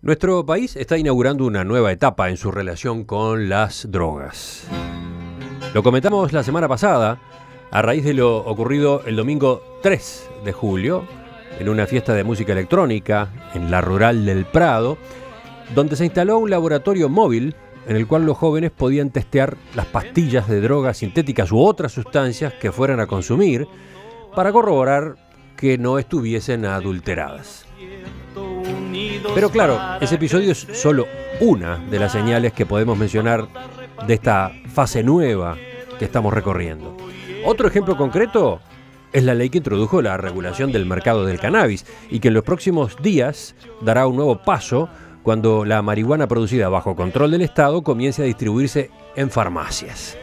Nuestro país está inaugurando una nueva etapa en su relación con las drogas. Lo comentamos la semana pasada a raíz de lo ocurrido el domingo 3 de julio en una fiesta de música electrónica en la Rural del Prado, donde se instaló un laboratorio móvil en el cual los jóvenes podían testear las pastillas de drogas sintéticas u otras sustancias que fueran a consumir para corroborar que no estuviesen adulteradas. Pero claro, ese episodio es solo una de las señales que podemos mencionar de esta fase nueva que estamos recorriendo. Otro ejemplo concreto es la ley que introdujo la regulación del mercado del cannabis y que en los próximos días dará un nuevo paso cuando la marihuana producida bajo control del Estado comience a distribuirse en farmacias.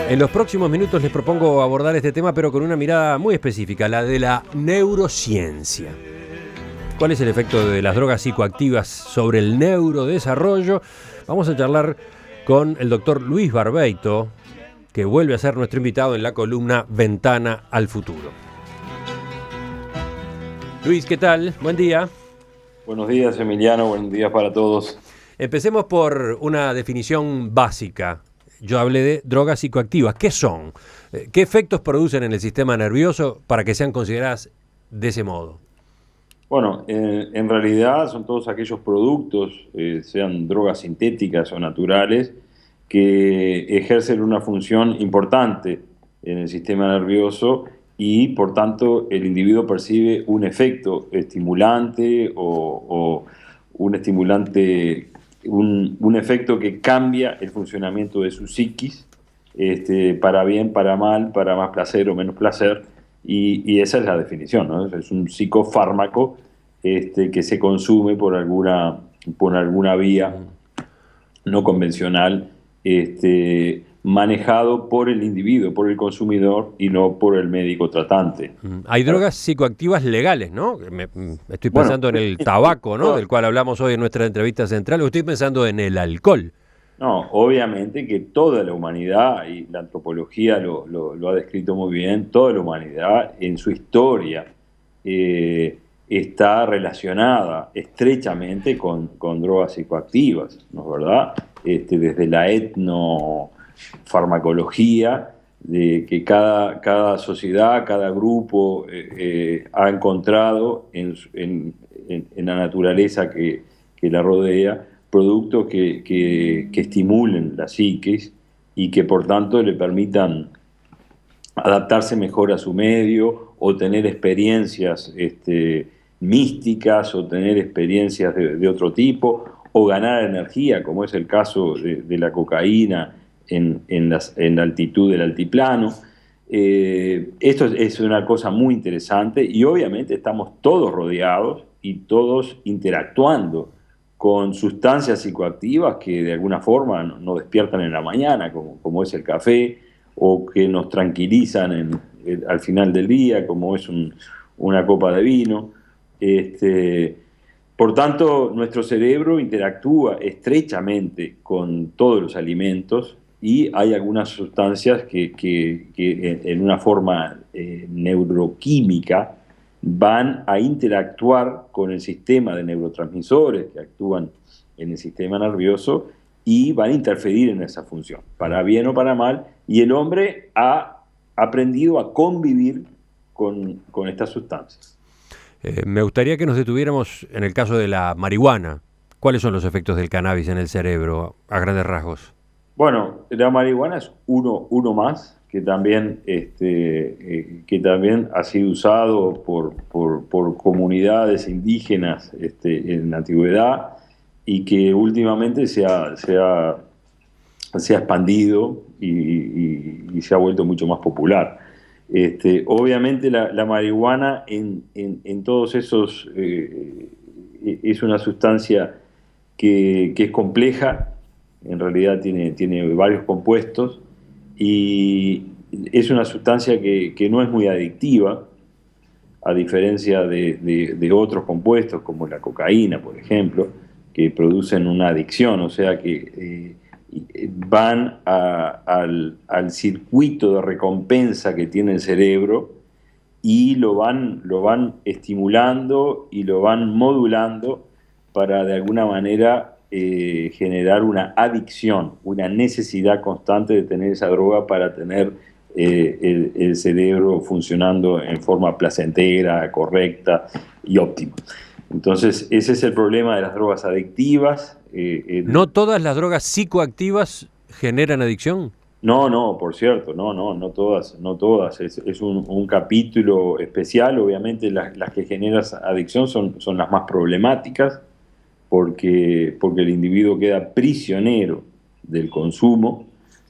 En los próximos minutos les propongo abordar este tema, pero con una mirada muy específica, la de la neurociencia. ¿Cuál es el efecto de las drogas psicoactivas sobre el neurodesarrollo? Vamos a charlar con el doctor Luis Barbeito, que vuelve a ser nuestro invitado en la columna Ventana al Futuro. Luis, ¿qué tal? Buen día. Buenos días, Emiliano. Buenos días para todos. Empecemos por una definición básica. Yo hablé de drogas psicoactivas. ¿Qué son? ¿Qué efectos producen en el sistema nervioso para que sean consideradas de ese modo? Bueno, en realidad son todos aquellos productos, sean drogas sintéticas o naturales, que ejercen una función importante en el sistema nervioso y, por tanto, el individuo percibe un efecto estimulante o un estimulante, un efecto que cambia el funcionamiento de su psiquis, para bien, para mal, para más placer o menos placer. Y esa es la definición, ¿no? Es un psicofármaco que se consume por alguna vía no convencional, manejado por el individuo, por el consumidor y no por el médico tratante. Hay drogas psicoactivas legales, ¿no? Estoy pensando en el tabaco, ¿no? Del cual hablamos hoy en nuestra entrevista central, o estoy pensando en el alcohol. No, obviamente que toda la humanidad, y la antropología lo ha descrito muy bien, toda la humanidad en su historia está relacionada estrechamente con drogas psicoactivas, ¿no es verdad? Desde la etnofarmacología, de que cada sociedad, cada grupo ha encontrado en la naturaleza que la rodea productos que estimulen la psiquis y que por tanto le permitan adaptarse mejor a su medio o tener experiencias místicas o tener experiencias de otro tipo o ganar energía, como es el caso de la cocaína en la altitud del altiplano. Esto es una cosa muy interesante y obviamente estamos todos rodeados y todos interactuando con sustancias psicoactivas que de alguna forma nos despiertan en la mañana, como es el café, o que nos tranquilizan al final del día, como es una copa de vino. Por tanto, nuestro cerebro interactúa estrechamente con todos los alimentos y hay algunas sustancias que en una forma neuroquímica van a interactuar con el sistema de neurotransmisores que actúan en el sistema nervioso y van a interferir en esa función, para bien o para mal, y el hombre ha aprendido a convivir con estas sustancias. Me gustaría que nos detuviéramos en el caso de la marihuana. ¿Cuáles son los efectos del cannabis en el cerebro, a grandes rasgos? Bueno, la marihuana es uno más, que también ha sido usado por comunidades indígenas en la antigüedad y que últimamente se ha expandido y se ha vuelto mucho más popular. Obviamente la marihuana en todos esos es una sustancia que es compleja, en realidad tiene varios compuestos y es una sustancia que no es muy adictiva, a diferencia de otros compuestos como la cocaína, por ejemplo, que producen una adicción, o sea que van al circuito de recompensa que tiene el cerebro y lo van estimulando y lo van modulando para de alguna manera generar una adicción, una necesidad constante de tener esa droga para tener el cerebro funcionando en forma placentera, correcta y óptima. Entonces, ese es el problema de las drogas adictivas. ¿No todas las drogas psicoactivas generan adicción? No, por cierto, no todas, no todas. Es un capítulo especial. Obviamente las que generan adicción son las más problemáticas porque el individuo queda prisionero del consumo,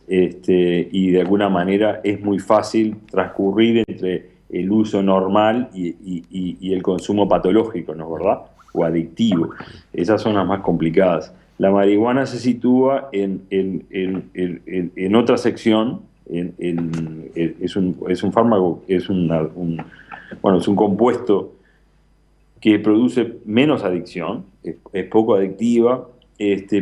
y de alguna manera es muy fácil transcurrir entre el uso normal y el consumo patológico, ¿no es verdad? O adictivo. Esas son las más complicadas. La marihuana se sitúa en otra sección, es un fármaco, es un compuesto que produce menos adicción, es poco adictiva,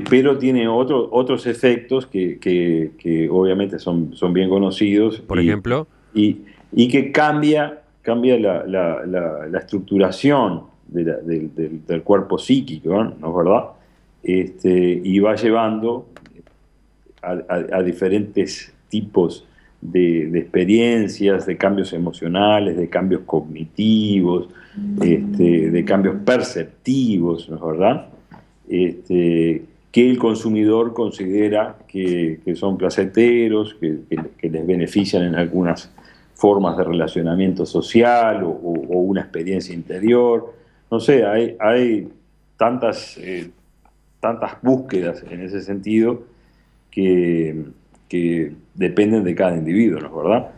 pero tiene otros efectos que obviamente son bien conocidos Por ejemplo, y que cambia la estructuración del cuerpo psíquico, ¿no es verdad? Y va llevando a diferentes tipos de experiencias, de cambios emocionales, de cambios cognitivos, de cambios perceptivos, ¿no es verdad? Que el consumidor considera que son placenteros, que les benefician en algunas formas de relacionamiento social o una experiencia interior. No sé, hay tantas búsquedas en ese sentido que dependen de cada individuo, ¿no es verdad?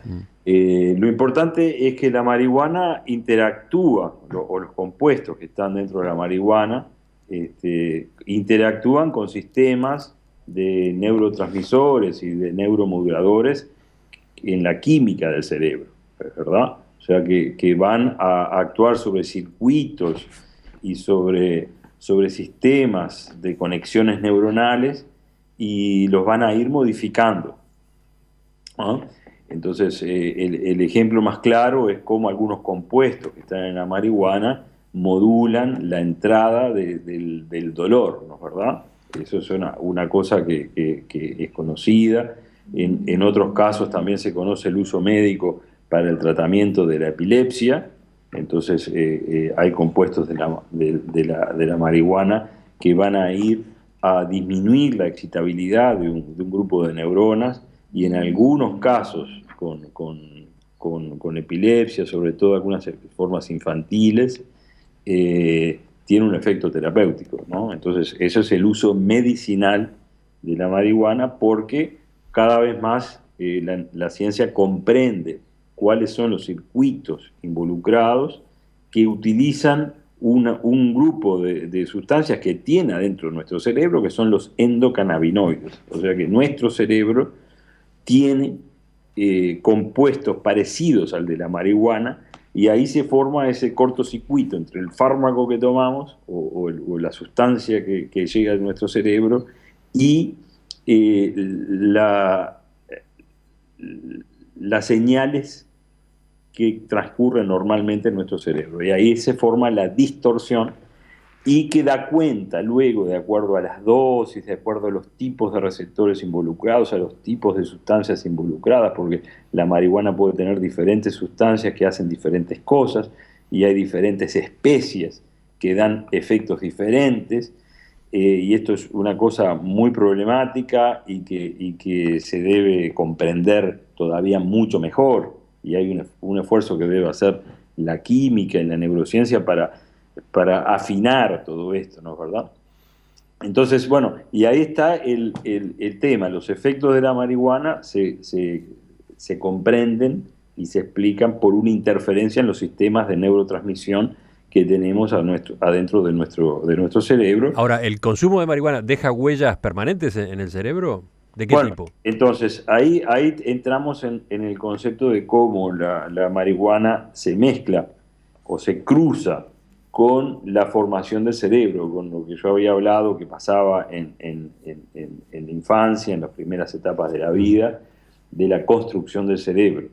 Lo importante es que la marihuana interactúa, o los compuestos que están dentro de la marihuana, interactúan con sistemas de neurotransmisores y de neuromoduladores en la química del cerebro, ¿verdad? O sea, que van a actuar sobre circuitos y sobre sistemas de conexiones neuronales y los van a ir modificando, ¿no? Entonces, el ejemplo más claro es cómo algunos compuestos que están en la marihuana modulan la entrada del dolor, ¿no es verdad? Eso es una cosa que es conocida. En otros casos también se conoce el uso médico para el tratamiento de la epilepsia. Entonces, hay compuestos de la marihuana que van a ir a disminuir la excitabilidad de un grupo de neuronas y en algunos casos con epilepsia, sobre todo algunas formas infantiles, tiene un efecto terapéutico, ¿no? Entonces, eso es el uso medicinal de la marihuana porque cada vez más la ciencia comprende cuáles son los circuitos involucrados que utilizan un grupo de sustancias que tiene adentro de nuestro cerebro, que son los endocannabinoides. O sea que nuestro cerebro tiene compuestos parecidos al de la marihuana y ahí se forma ese cortocircuito entre el fármaco que tomamos o la sustancia que llega a nuestro cerebro y las señales que transcurren normalmente en nuestro cerebro. Y ahí se forma la distorsión y que da cuenta luego, de acuerdo a las dosis, de acuerdo a los tipos de receptores involucrados, a los tipos de sustancias involucradas, porque la marihuana puede tener diferentes sustancias que hacen diferentes cosas y hay diferentes especies que dan efectos diferentes, y esto es una cosa muy problemática y que se debe comprender todavía mucho mejor, y hay un esfuerzo que debe hacer la química y la neurociencia para afinar todo esto, ¿no es verdad? Entonces, bueno, y ahí está el tema. Los efectos de la marihuana se comprenden y se explican por una interferencia en los sistemas de neurotransmisión que tenemos adentro de nuestro cerebro. Ahora, ¿el consumo de marihuana deja huellas permanentes en el cerebro? ¿De qué tipo? Entonces, ahí entramos en el concepto de cómo la marihuana se mezcla o se cruza con la formación del cerebro, con lo que yo había hablado que pasaba en la infancia, en las primeras etapas de la vida, de la construcción del cerebro.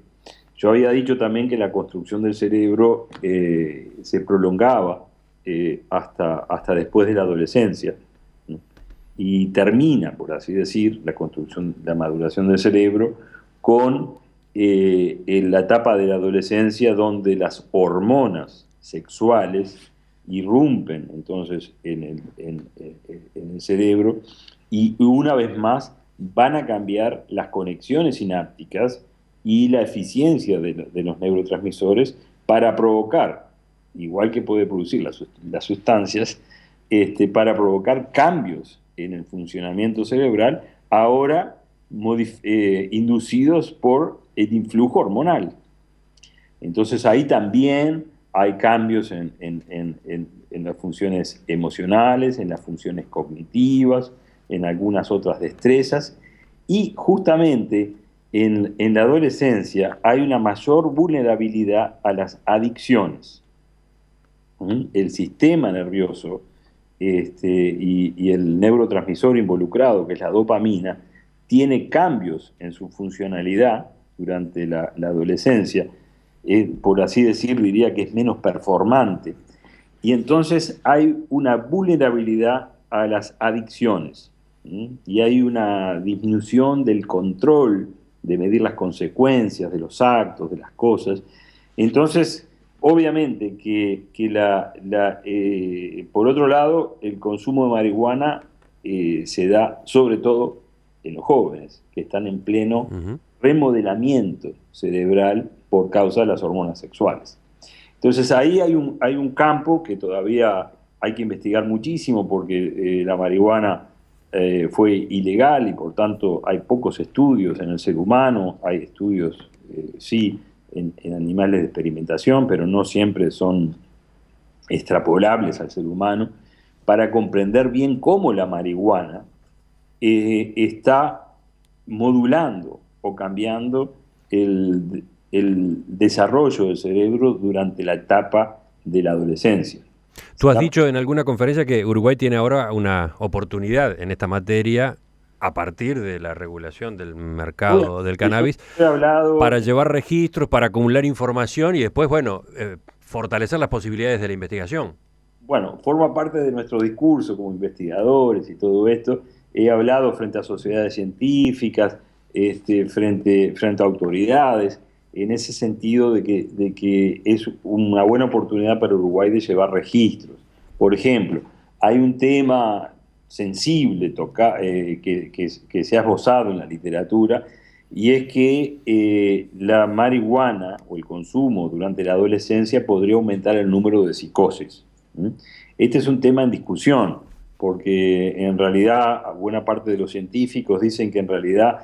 Yo había dicho también que la construcción del cerebro se prolongaba hasta después de la adolescencia, ¿no? Y termina, por así decir, la construcción, la maduración del cerebro con en la etapa de la adolescencia donde las hormonas sexuales irrumpen entonces en el cerebro y una vez más van a cambiar las conexiones sinápticas y la eficiencia de los neurotransmisores para provocar, igual que puede producir las sustancias, para provocar cambios en el funcionamiento cerebral, ahora inducidos por el influjo hormonal. Entonces ahí también hay cambios en las funciones emocionales, en las funciones cognitivas, en algunas otras destrezas, y justamente en la adolescencia hay una mayor vulnerabilidad a las adicciones. El sistema nervioso y el neurotransmisor involucrado, que es la dopamina, tiene cambios en su funcionalidad durante la adolescencia. Por así decir, diría que es menos performante. Y entonces hay una vulnerabilidad a las adicciones. Y hay una disminución del control de medir las consecuencias de los actos, de las cosas. Entonces, obviamente por otro lado, el consumo de marihuana se da sobre todo en los jóvenes, que están en pleno remodelamiento cerebral por causa de las hormonas sexuales. Entonces ahí hay un campo que todavía hay que investigar muchísimo porque la marihuana fue ilegal y por tanto hay pocos estudios en el ser humano, hay estudios, sí, en animales de experimentación, pero no siempre son extrapolables al ser humano, para comprender bien cómo la marihuana está modulando o cambiando el desarrollo del cerebro durante la etapa de la adolescencia. Tú has dicho en alguna conferencia que Uruguay tiene ahora una oportunidad en esta materia a partir de la regulación del mercado del cannabis para llevar registros, para acumular información y después, fortalecer las posibilidades de la investigación. Bueno, forma parte de nuestro discurso como investigadores y todo esto. He hablado frente a sociedades científicas, frente a autoridades, en ese sentido de que es una buena oportunidad para Uruguay de llevar registros. Por ejemplo, hay un tema sensible que se ha esbozado en la literatura, y es que la marihuana o el consumo durante la adolescencia podría aumentar el número de psicosis. Este es un tema en discusión, porque en realidad buena parte de los científicos dicen que en realidad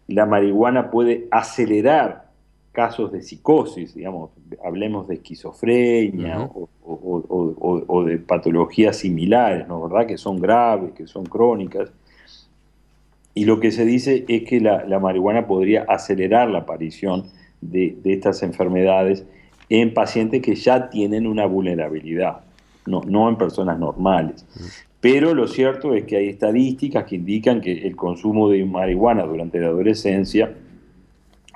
la marihuana puede acelerar casos de psicosis, digamos, hablemos de esquizofrenia o de patologías similares, ¿no? ¿Verdad? Que son graves, que son crónicas. Y lo que se dice es que la marihuana podría acelerar la aparición de estas enfermedades en pacientes que ya tienen una vulnerabilidad, no en personas normales. Pero lo cierto es que hay estadísticas que indican que el consumo de marihuana durante la adolescencia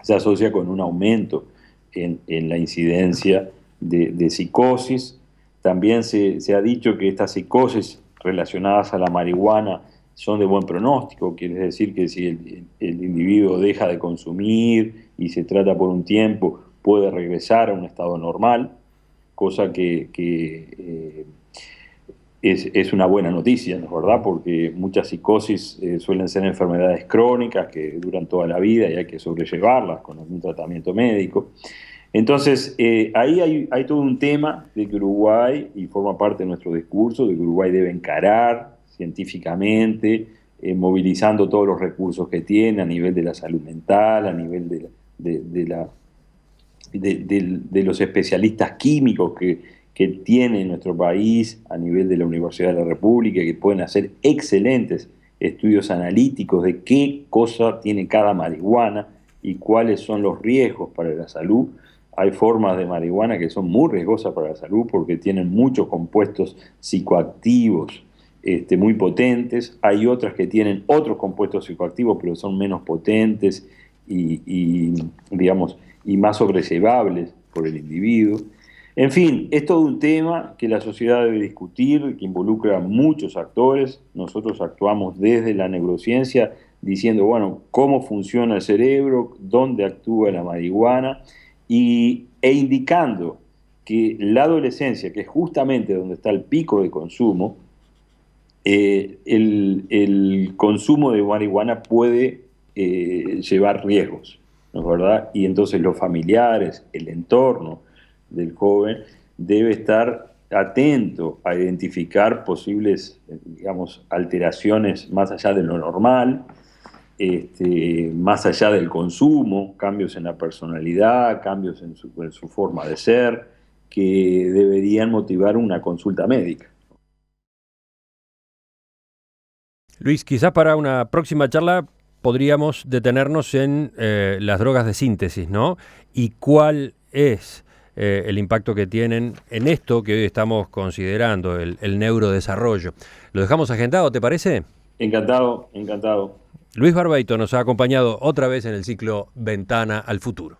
se asocia con un aumento en la incidencia de psicosis. También se ha dicho que estas psicosis relacionadas a la marihuana son de buen pronóstico, quiere decir que si el individuo deja de consumir y se trata por un tiempo, puede regresar a un estado normal, cosa que es una buena noticia, ¿no es verdad? Porque muchas psicosis suelen ser enfermedades crónicas que duran toda la vida y hay que sobrellevarlas con algún tratamiento médico. Entonces, ahí hay todo un tema de que Uruguay, y forma parte de nuestro discurso, de que Uruguay debe encarar científicamente, movilizando todos los recursos que tiene a nivel de la salud mental, a nivel de los especialistas químicos que tiene nuestro país, a nivel de la Universidad de la República, que pueden hacer excelentes estudios analíticos de qué cosa tiene cada marihuana y cuáles son los riesgos para la salud. Hay formas de marihuana que son muy riesgosas para la salud porque tienen muchos compuestos psicoactivos muy potentes. Hay otras que tienen otros compuestos psicoactivos pero son menos potentes y digamos, y más sobrellevables por el individuo. En fin, es todo un tema que la sociedad debe discutir, que involucra a muchos actores. Nosotros actuamos desde la neurociencia diciendo, bueno, cómo funciona el cerebro, dónde actúa la marihuana, e indicando que la adolescencia, que es justamente donde está el pico de consumo, el consumo de marihuana puede llevar riesgos, ¿no es verdad? Y entonces los familiares, el entorno del joven debe estar atento a identificar posibles, digamos, alteraciones más allá de lo normal, más allá del consumo, cambios en la personalidad, cambios en su forma de ser, que deberían motivar una consulta médica. Luis, quizás para una próxima charla podríamos detenernos en las drogas de síntesis, ¿no? Y cuál es el impacto que tienen en esto que hoy estamos considerando, el neurodesarrollo. ¿Lo dejamos agendado, te parece? Encantado, encantado. Luis Barbeito nos ha acompañado otra vez en el ciclo Ventana al Futuro.